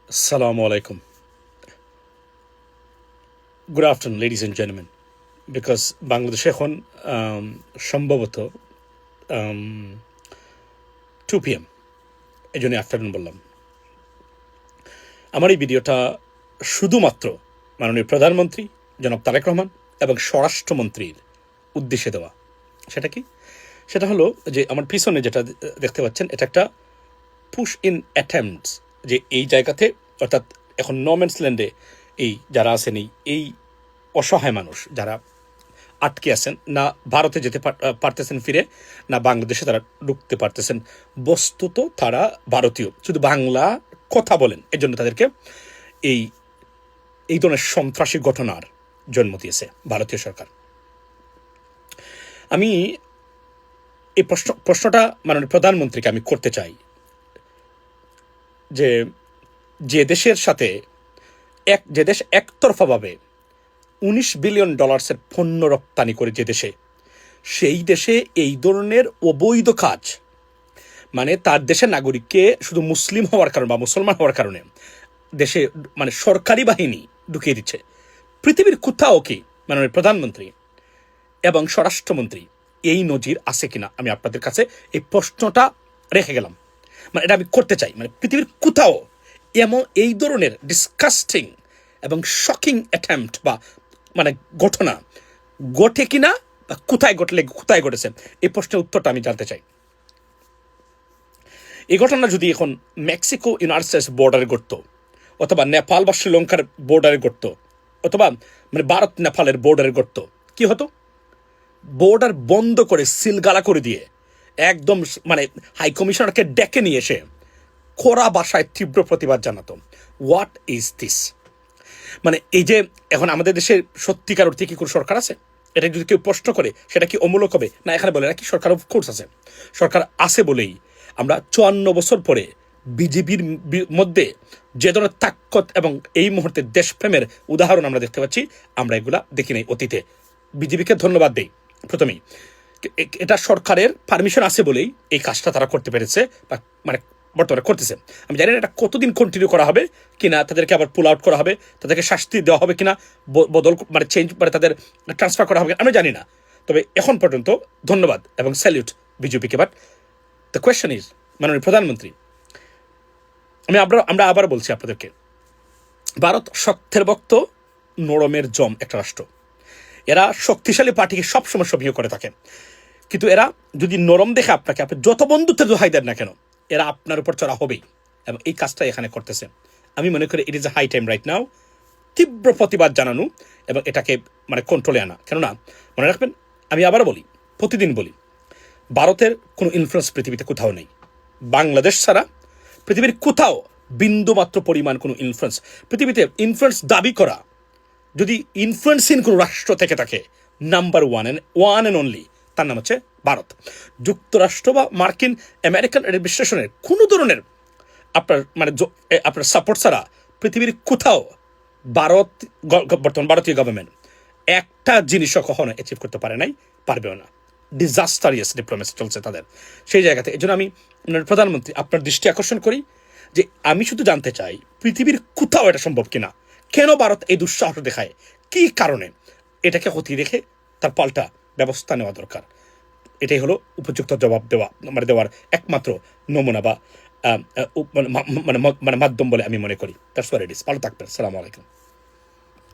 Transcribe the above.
Assalamu alaikum. Good afternoon, ladies and gentlemen. Because Bangladesh এখন সম্ভবত 2 PM, এই জন্য আফটারনুন বললাম। আমার এই ভিডিওটা শুধুমাত্র মাননীয় প্রধানমন্ত্রী জনাব তারেক রহমান এবং স্বরাষ্ট্রমন্ত্রীর উদ্দেশ্যে দেওয়া। সেটা কি? সেটা হলো যে আমার পিছনে যেটা দেখতে পাচ্ছেন, এটা একটা পুশ ইন অ্যাটেম্পটস, যে এই জায়গাতে অর্থাৎ এখন নোম্যান্স ল্যান্ডে এই যারা আছেন এই অসহায় মানুষ যারা আটকে আছেন, না ভারতে যেতে পারতেছেন ফিরে, না বাংলাদেশে তারা ঢুকতে পারতেছেন। বস্তুত তারা ভারতীয়, শুধু বাংলা কথা বলেন, এজন্য তাদেরকে এই ধরনের সন্ত্রাসী ঘটনার জন্ম দিয়েছে ভারতীয় সরকার। আমি এই প্রশ্নটা মাননীয় প্রধানমন্ত্রীকে আমি করতে চাই যে দেশের সাথে যে দেশ একতরফাভাবে $19 বিলিয়ন পণ্য রপ্তানি করে, যে দেশে, সেই দেশে এই ধরনের অবৈধ কাজ, মানে তার দেশের নাগরিককে শুধু মুসলিম হওয়ার কারণে বা মুসলমান হওয়ার কারণে দেশে মানে সরকারি বাহিনী ঢুকিয়ে দিচ্ছে। পৃথিবীর কোথাও কি মাননীয় প্রধানমন্ত্রী এবং স্বরাষ্ট্রমন্ত্রী এই নজির আছে কিনা, আমি আপনাদের কাছে এই প্রশ্নটা রেখে গেলাম। মানে এটা আমি করতে চাই, মানে পৃথিবীর কোথাও এমন এই ধরনের ডিসকাস্টিং এবং শকিং অ্যাটেম্পট বা মানে ঘটনা ঘটে কিনা, বা কোথায় ঘটেছে, এই প্রশ্নের উত্তরটা আমি জানতে চাই। এই ঘটনা যদি এখন মেক্সিকো ইউনাইটেড স্টেটস বর্ডারে ঘটত, অথবা নেপাল বা শ্রীলঙ্কার বর্ডারে ঘটত, অথবা মানে ভারত নেপালের বর্ডারে ঘটত, কি হতো? বর্ডার বন্ধ করে সিলগালা করে দিয়ে একদম মানে হাই কমিশনারকে ডেকে নিয়ে এসে কড়া ভাষায় তীব্র প্রতিবাদ জানাতো। What is this? মানে এই যে এখন আমাদের দেশের সত্যিকার অর্থে কি কোনো সরকার আছে? এটা যদি কেউ প্রশ্ন করে, সেটা কি অমূলক হবে? না, এখানে বলে নাকি সরকার অফকোর্স আছে। সরকার আছে বলেই আমরা 54 বছর পরে বিজেপির মধ্যে যে ধরনের তাকত এবং এই মুহূর্তে দেশপ্রেমের উদাহরণ আমরা দেখতে পাচ্ছি, আমরা এগুলা দেখি নাই অতীতে। বিজেপিকে ধন্যবাদ দেই প্রথমেই, এটা সরকারের পারমিশন আছে বলেই এই কাজটা তারা করতে পেরেছে, বা মানে বর্তমানে করতেছে। আমি জানি না এটা কতদিন কন্টিনিউ করা হবে কিনা, তাদেরকে আবার পুল আউট করা হবে, তাদেরকে শাস্তি দেওয়া হবে কিনা, বদল মানে চেঞ্জ মানে তাদের ট্রান্সফার করা হবে, আমি জানি না। তবে এখন পর্যন্ত ধন্যবাদ এবং স্যালিউট বিজেপিকে। বাট দ্য কোয়েশ্চেন ইজ, মাননীয় প্রধানমন্ত্রী, আমরা আবার বলছি আপনাদেরকে, ভারত শক্তের ভক্ত, নরমের জম একটা রাষ্ট্র। এরা শক্তিশালী পার্টিকে সবসময় সভ্য করে থাকে, কিন্তু এরা যদি নরম দেখে আপনাকে, আপনি যত বন্ধুত্বের দোহাই দেন না কেন, এরা আপনার উপর চড়া হবেই, এবং এই কাজটা এখানে করতেছে। আমি মনে করি it is a high time right now তীব্র প্রতিবাদ জানানো এবং এটাকে মানে কন্ট্রোলে আনা। কেননা মনে রাখবেন, আমি আবার বলি, প্রতিদিন বলি, ভারতের কোনো ইনফ্লুয়েন্স পৃথিবীতে কোথাও নেই। বাংলাদেশ ছাড়া পৃথিবীর কোথাও বিন্দুমাত্র পরিমাণ কোনো ইনফ্লুয়েন্স, পৃথিবীতে ইনফ্লুয়েন্স দাবি করা, যদি ইনফ্লুয়েন্সিং কোনো রাষ্ট্র থেকে থাকে, নাম্বার ওয়ান অ্যান্ড অনলি, তার নাম হচ্ছে ভারত। যুক্তরাষ্ট্র বা মার্কিন আমেরিকান অ্যাডমিনিস্ট্রেশনের কোনো ধরনের আপনার সাপোর্ট ছাড়া পৃথিবীর কোথাও বর্তমান ভারতীয় গভর্নমেন্ট একটা জিনিসও কখনো অ্যাচিভ করতে পারে নাই, পারবেও না। ডিজাস্টারিয়াস ডিপ্লোমেসি চলছে তাদের সেই জায়গাতে। এই জন্য আমি প্রধানমন্ত্রী আপনার দৃষ্টি আকর্ষণ করি যে আমি শুধু জানতে চাই পৃথিবীর কোথাও এটা সম্ভব কিনা, কেন ভারত এই দুঃসাহস দেখায়, কি কারণে, এটাকে খতিয়ে দেখে তার পাল্টা ব্যবস্থা নেওয়া দরকার। এটাই হলো উপযুক্ত জবাব দেওয়ার একমাত্র নমুনা বা মাধ্যম বলে আমি মনে করি। That's what it is. ভালো থাকবেন। আসসালামু আলাইকুম।